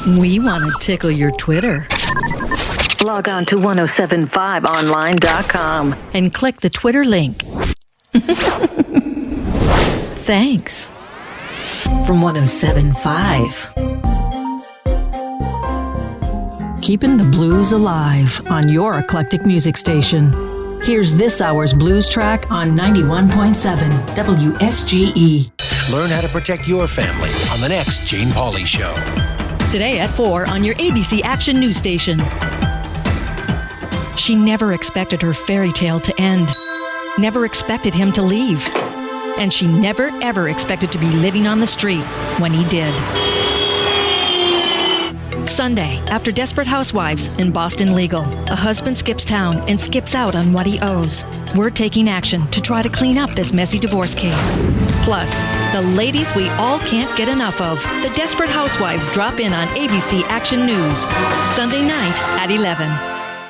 We want to tickle your Twitter. Log on to 1075online.com and click the Twitter link. Thanks. From 1075. Keeping the blues alive on your eclectic music station. Here's this hour's blues track on 91.7 WSGE. Learn how to protect your family on the next Jane Pauley Show. Today at 4 on your ABC Action News Station. She never expected her fairy tale to end. Never expected him to leave. And she never ever expected to be living on the street when he did. Sunday, after Desperate Housewives in Boston Legal, a husband skips town and skips out on what he owes. We're taking action to try to clean up this messy divorce case. Plus, the ladies we all can't get enough of, the Desperate Housewives, drop in on ABC Action News, Sunday night at 11.